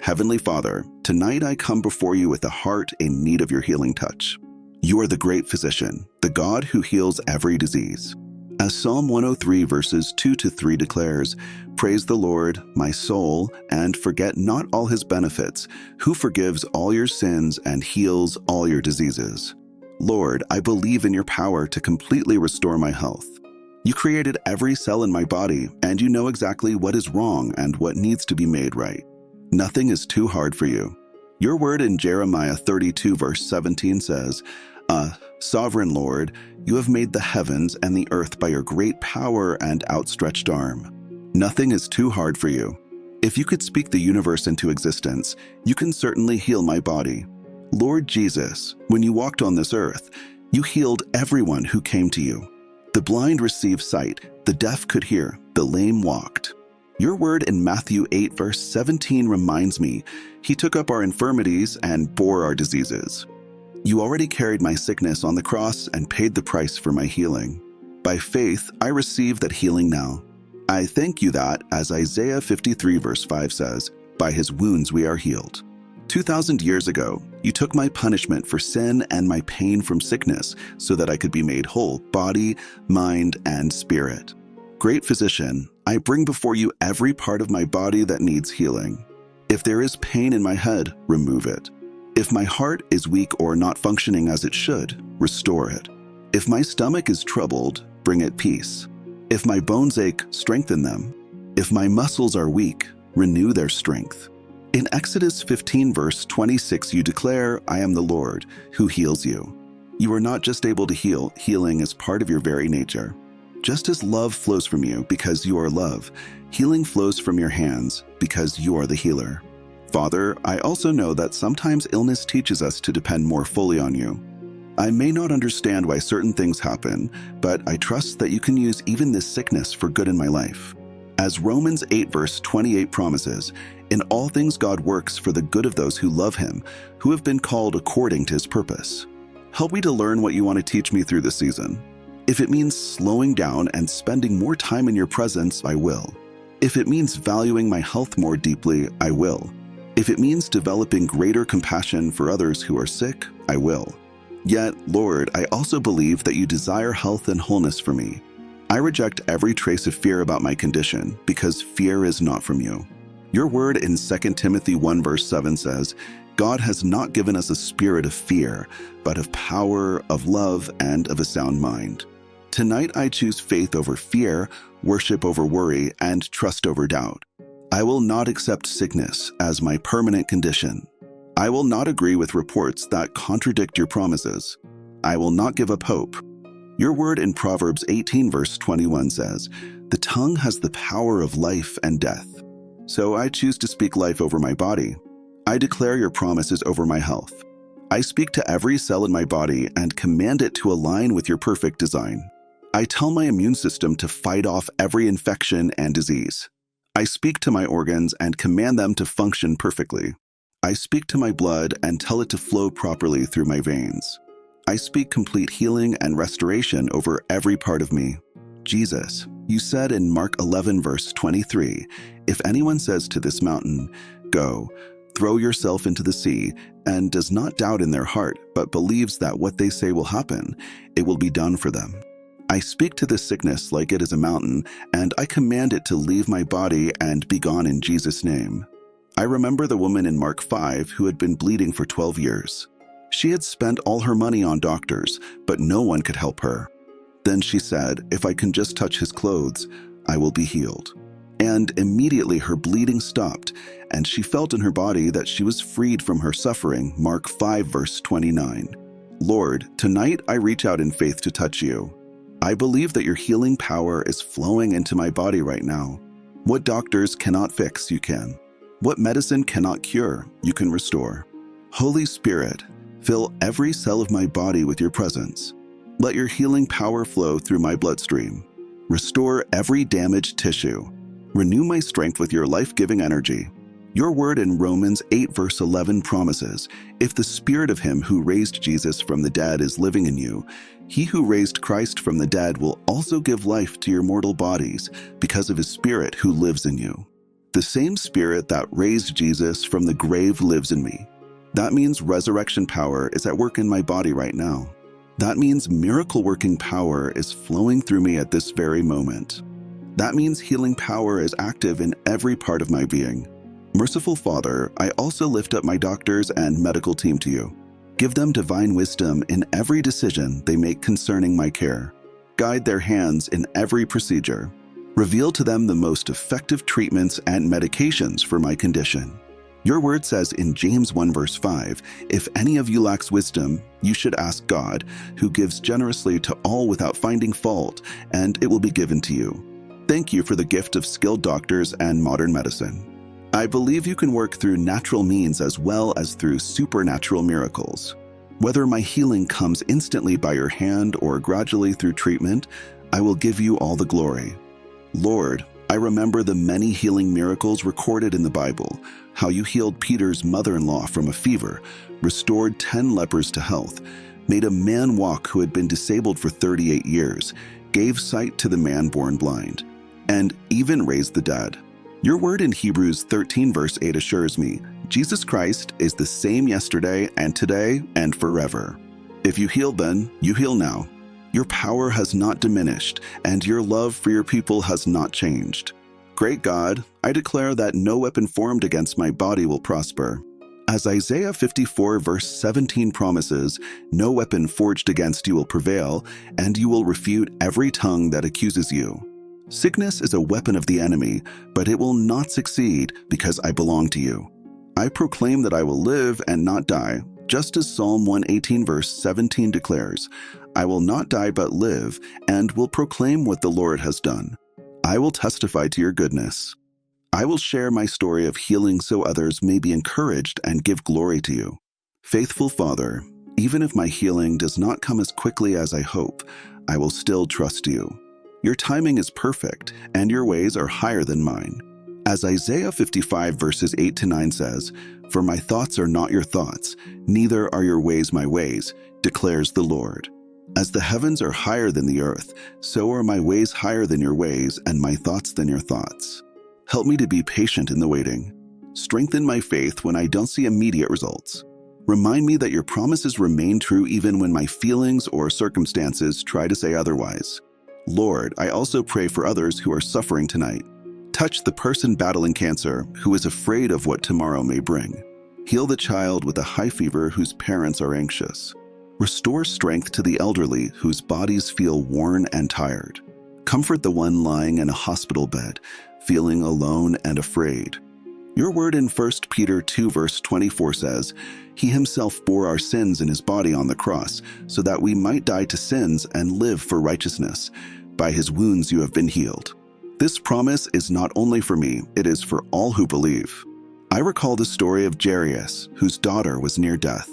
Heavenly Father, tonight I come before you with a heart in need of your healing touch. You are the great physician, the God who heals every disease. As Psalm 103 verses 2-3 declares, "Praise the Lord, my soul, and forget not all his benefits, who forgives all your sins and heals all your diseases." Lord, I believe in your power to completely restore my health. You created every cell in my body, and you know exactly what is wrong and what needs to be made right. Nothing is too hard for you. Your word in Jeremiah 32 verse 17 says, Sovereign Lord, you have made the heavens and the earth by your great power and outstretched arm. Nothing is too hard for you. If you could speak the universe into existence, you can certainly heal my body. Lord Jesus, when you walked on this earth, you healed everyone who came to you. The blind received sight, the deaf could hear, the lame walked. Your word in Matthew 8 verse 17 reminds me, he took up our infirmities and bore our diseases. You already carried my sickness on the cross and paid the price for my healing. By faith, I receive that healing now. I thank you that, as Isaiah 53 verse 5 says, by his wounds we are healed. 2,000 years ago, you took my punishment for sin and my pain from sickness so that I could be made whole, body, mind, and spirit. Great physician, I bring before you every part of my body that needs healing. If there is pain in my head, remove it. If my heart is weak or not functioning as it should, restore it. If my stomach is troubled, bring it peace. If my bones ache, strengthen them. If my muscles are weak, renew their strength. In Exodus 15 verse 26, you declare, I am the Lord who heals you. You are not just able to heal, healing is part of your very nature. Just as love flows from you because you are love, healing flows from your hands because you are the healer. Father, I also know that sometimes illness teaches us to depend more fully on you. I may not understand why certain things happen, but I trust that you can use even this sickness for good in my life. As Romans 8 verse 28 promises, in all things God works for the good of those who love him, who have been called according to his purpose. Help me to learn what you want to teach me through this season. If it means slowing down and spending more time in your presence, I will. If it means valuing my health more deeply, I will. If it means developing greater compassion for others who are sick, I will. Yet, Lord, I also believe that you desire health and wholeness for me. I reject every trace of fear about my condition because fear is not from you. Your word in 2 Timothy 1 verse 7 says, God has not given us a spirit of fear, but of power, of love, and of a sound mind. Tonight I choose faith over fear, worship over worry, and trust over doubt. I will not accept sickness as my permanent condition. I will not agree with reports that contradict your promises. I will not give up hope. Your word in Proverbs 18 verse 21 says, the tongue has the power of life and death. So I choose to speak life over my body. I declare your promises over my health. I speak to every cell in my body and command it to align with your perfect design. I tell my immune system to fight off every infection and disease. I speak to my organs and command them to function perfectly. I speak to my blood and tell it to flow properly through my veins. I speak complete healing and restoration over every part of me. Jesus, you said in Mark 11 verse 23, if anyone says to this mountain, go, throw yourself into the sea, and does not doubt in their heart, but believes that what they say will happen, it will be done for them. I speak to this sickness like it is a mountain, and I command it to leave my body and be gone in Jesus' name. I remember the woman in Mark 5 who had been bleeding for 12 years. She had spent all her money on doctors, but no one could help her. Then she said, if I can just touch his clothes, I will be healed. And immediately her bleeding stopped, and she felt in her body that she was freed from her suffering, Mark 5 verse 29. Lord, tonight I reach out in faith to touch you. I believe that your healing power is flowing into my body right now. What doctors cannot fix, you can. What medicine cannot cure, you can restore. Holy Spirit, fill every cell of my body with your presence. Let your healing power flow through my bloodstream. Restore every damaged tissue. Renew my strength with your life-giving energy. Your word in Romans 8 verse 11 promises, if the spirit of him who raised Jesus from the dead is living in you, he who raised Christ from the dead will also give life to your mortal bodies because of his spirit who lives in you. The same Spirit that raised Jesus from the grave lives in me. That means resurrection power is at work in my body right now. That means miracle-working power is flowing through me at this very moment. That means healing power is active in every part of my being. Merciful Father, I also lift up my doctors and medical team to you. Give them divine wisdom in every decision they make concerning my care. Guide their hands in every procedure. Reveal to them the most effective treatments and medications for my condition. Your word says in James 1 verse 5, if any of you lacks wisdom, you should ask God, who gives generously to all without finding fault, and it will be given to you. Thank you for the gift of skilled doctors and modern medicine. I believe you can work through natural means as well as through supernatural miracles. Whether my healing comes instantly by your hand or gradually through treatment, I will give you all the glory. Lord, I remember the many healing miracles recorded in the Bible, how you healed Peter's mother-in-law from a fever, restored 10 lepers to health, made a man walk who had been disabled for 38 years, gave sight to the man born blind, and even raised the dead. Your word in Hebrews 13 verse 8 assures me, Jesus Christ is the same yesterday and today and forever. If you heal then, you heal now. Your power has not diminished, and your love for your people has not changed. Great God, I declare that no weapon formed against my body will prosper. As Isaiah 54 verse 17 promises, no weapon forged against you will prevail, and you will refute every tongue that accuses you. Sickness is a weapon of the enemy, but it will not succeed because I belong to you. I proclaim that I will live and not die, just as Psalm 118 verse 17 declares, I will not die but live, and will proclaim what the Lord has done. I will testify to your goodness. I will share my story of healing so others may be encouraged and give glory to you. Faithful Father, even if my healing does not come as quickly as I hope, I will still trust you. Your timing is perfect, and your ways are higher than mine. As Isaiah 55 verses 8 to 9 says, For my thoughts are not your thoughts, neither are your ways my ways, declares the Lord. As the heavens are higher than the earth, so are my ways higher than your ways, and my thoughts than your thoughts. Help me to be patient in the waiting. Strengthen my faith when I don't see immediate results. Remind me that your promises remain true even when my feelings or circumstances try to say otherwise. Lord, I also pray for others who are suffering tonight. Touch the person battling cancer who is afraid of what tomorrow may bring. Heal the child with a high fever whose parents are anxious. Restore strength to the elderly whose bodies feel worn and tired. Comfort the one lying in a hospital bed, feeling alone and afraid. Your word in 1 Peter 2 verse 24 says, He himself bore our sins in his body on the cross, so that we might die to sins and live for righteousness. By his wounds you have been healed. This promise is not only for me, it is for all who believe. I recall the story of Jairus, whose daughter was near death.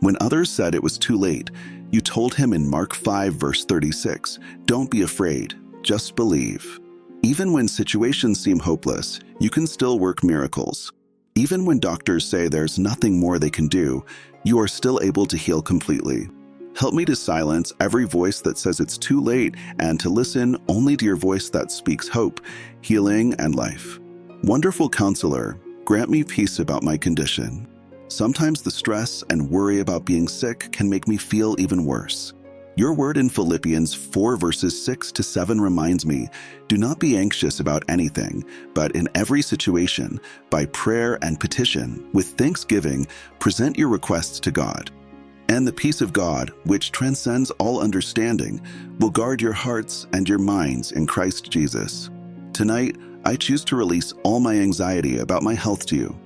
When others said it was too late, you told him in Mark 5 verse 36, Don't be afraid, just believe. Even when situations seem hopeless, you can still work miracles. Even when doctors say there's nothing more they can do, you are still able to heal completely. Help me to silence every voice that says it's too late and to listen only to your voice that speaks hope, healing, and life. Wonderful Counselor, grant me peace about my condition. Sometimes the stress and worry about being sick can make me feel even worse. Your word in Philippians 4 verses 6 to 7 reminds me, Do not be anxious about anything, but in every situation, by prayer and petition, with thanksgiving, present your requests to God. And the peace of God, which transcends all understanding, will guard your hearts and your minds in Christ Jesus. Tonight, I choose to release all my anxiety about my health to you.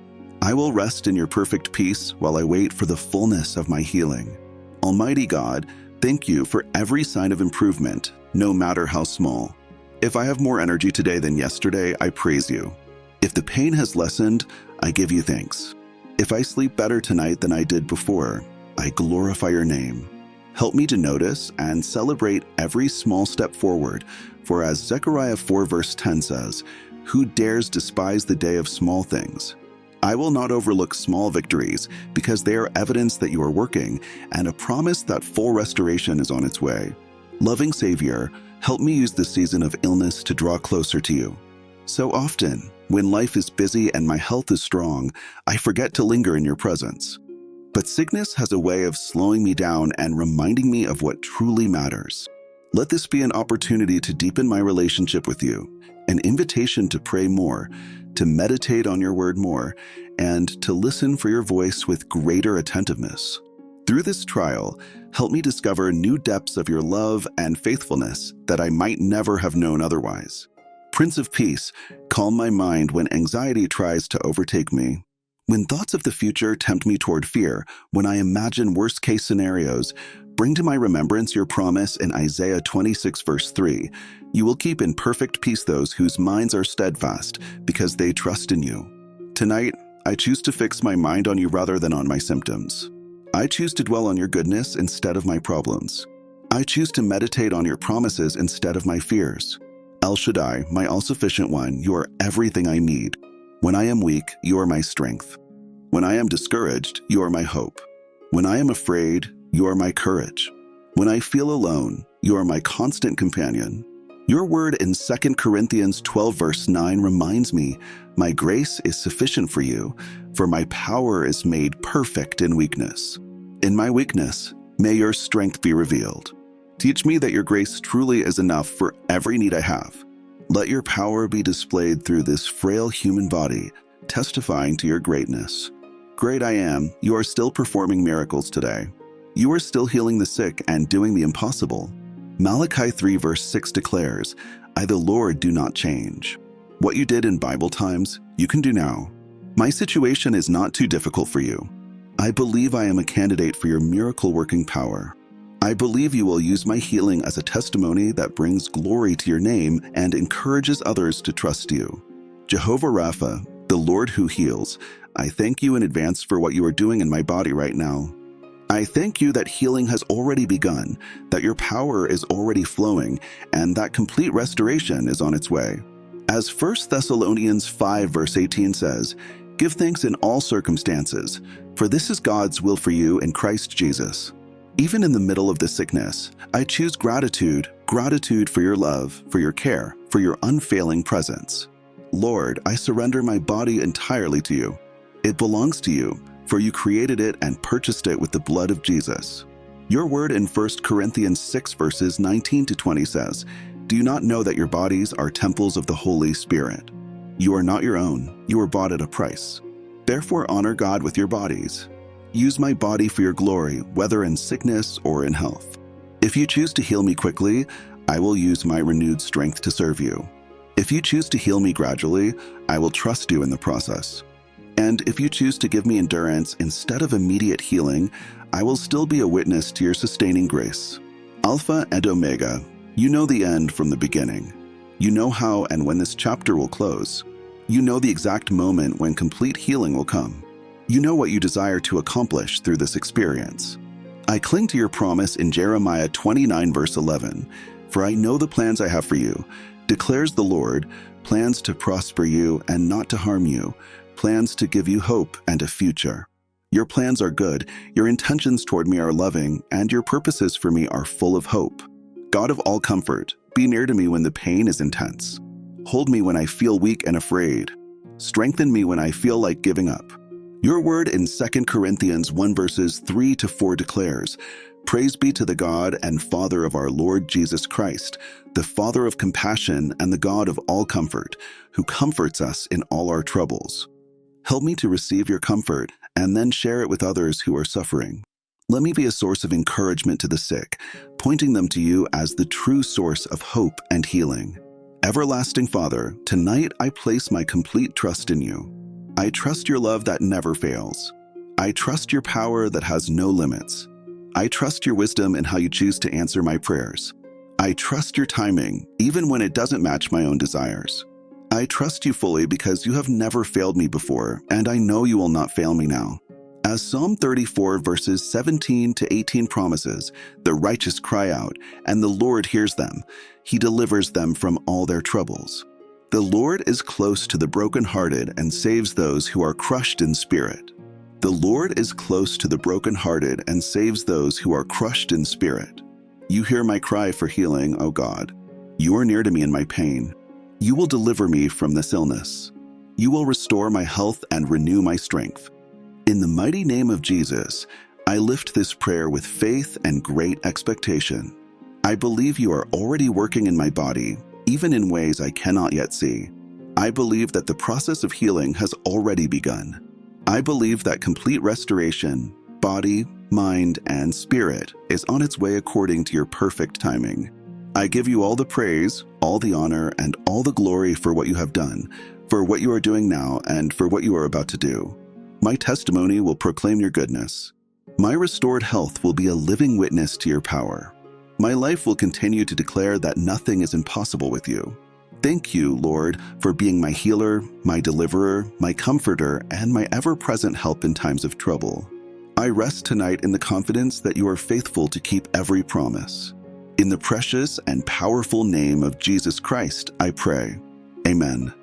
I will rest in your perfect peace while I wait for the fullness of my healing. Almighty God, thank you for every sign of improvement, no matter how small. If I have more energy today than yesterday, I praise you. If the pain has lessened, I give you thanks. If I sleep better tonight than I did before, I glorify your name. Help me to notice and celebrate every small step forward, for as Zechariah 4 verse 10 says, Who dares despise the day of small things? I will not overlook small victories, because they are evidence that you are working and a promise that full restoration is on its way. Loving Savior, help me use this season of illness to draw closer to you. So often, When life is busy and my health is strong, I forget to linger in your presence. But sickness has a way of slowing me down and reminding me of what truly matters. Let this be an opportunity to deepen my relationship with you, an invitation to pray more, to meditate on your word more, and to listen for your voice with greater attentiveness. Through this trial, help me discover new depths of your love and faithfulness that I might never have known otherwise. Prince of Peace, calm my mind when anxiety tries to overtake me. When thoughts of the future tempt me toward fear, when I imagine worst-case scenarios, bring to my remembrance your promise in Isaiah 26 verse 3. You will keep in perfect peace those whose minds are steadfast, because they trust in you. Tonight, I choose to fix my mind on you rather than on my symptoms. I choose to dwell on your goodness instead of my problems. I choose to meditate on your promises instead of my fears. El Shaddai, my all-sufficient one, you are everything I need. When I am weak, you are my strength. When I am discouraged, you are my hope. When I am afraid, you are my courage. When I feel alone, you are my constant companion. Your word in 2 Corinthians 12 verse 9 reminds me, my grace is sufficient for you, for my power is made perfect in weakness. In my weakness, may your strength be revealed. Teach me that your grace truly is enough for every need I have. Let your power be displayed through this frail human body, testifying to your greatness. Great I am, you are still performing miracles today. You are still healing the sick and doing the impossible. Malachi 3 verse 6 declares, I the Lord do not change. What you did in Bible times, you can do now. My situation is not too difficult for you. I believe I am a candidate for your miracle-working power. I believe you will use my healing as a testimony that brings glory to your name and encourages others to trust you. Jehovah Rapha, the Lord who heals, I thank you in advance for what you are doing in my body right now. I thank you that healing has already begun, that your power is already flowing, and that complete restoration is on its way. As 1 Thessalonians 5 verse 18 says, give thanks in all circumstances, for this is God's will for you in Christ Jesus. Even in the middle of the sickness, I choose gratitude for your love, for your care, for your unfailing presence. Lord, I surrender my body entirely to you. It belongs to you, for you created it and purchased it with the blood of Jesus. Your word in 1 Corinthians 6 verses 19 to 20 says, do you not know that your bodies are temples of the Holy Spirit? You are not your own, you were bought at a price. Therefore honor God with your bodies. Use my body for your glory, whether in sickness or in health. If you choose to heal me quickly, I will use my renewed strength to serve you. If you choose to heal me gradually, I will trust you in the process. And if you choose to give me endurance instead of immediate healing, I will still be a witness to your sustaining grace. Alpha and Omega, you know the end from the beginning. You know how and when this chapter will close. You know the exact moment when complete healing will come. You know what you desire to accomplish through this experience. I cling to your promise in Jeremiah 29 verse 11, for I know the plans I have for you, declares the Lord, plans to prosper you and not to harm you, plans to give you hope and a future. Your plans are good, your intentions toward me are loving, and your purposes for me are full of hope. God of all comfort, be near to me when the pain is intense. Hold me when I feel weak and afraid. Strengthen me when I feel like giving up. Your word in 2 Corinthians 1 verses 3 to 4 declares, praise be to the God and Father of our Lord Jesus Christ, the Father of compassion and the God of all comfort, who comforts us in all our troubles. Help me to receive your comfort and then share it with others who are suffering. Let me be a source of encouragement to the sick, pointing them to you as the true source of hope and healing. Everlasting Father, tonight I place my complete trust in you. I trust your love that never fails. I trust your power that has no limits. I trust your wisdom in how you choose to answer my prayers. I trust your timing, even when it doesn't match my own desires. I trust you fully because you have never failed me before, and I know you will not fail me now. As Psalm 34 verses 17 to 18 promises, the righteous cry out, and the Lord hears them. He delivers them from all their troubles. The Lord is close to the brokenhearted and saves those who are crushed in spirit. The Lord is close to the brokenhearted and saves those who are crushed in spirit. You hear my cry for healing, O God. You are near to me in my pain. You will deliver me from this illness. You will restore my health and renew my strength. In the mighty name of Jesus, I lift this prayer with faith and great expectation. I believe you are already working in my body, even in ways I cannot yet see. I believe that the process of healing has already begun. I believe that complete restoration, body, mind, and spirit, is on its way according to your perfect timing. I give you all the praise, all the honor, and all the glory for what you have done, for what you are doing now, and for what you are about to do. My testimony will proclaim your goodness. My restored health will be a living witness to your power. My life will continue to declare that nothing is impossible with you. Thank you, Lord, for being my healer, my deliverer, my comforter, and my ever-present help in times of trouble. I rest tonight in the confidence that you are faithful to keep every promise. In the precious and powerful name of Jesus Christ, I pray. Amen.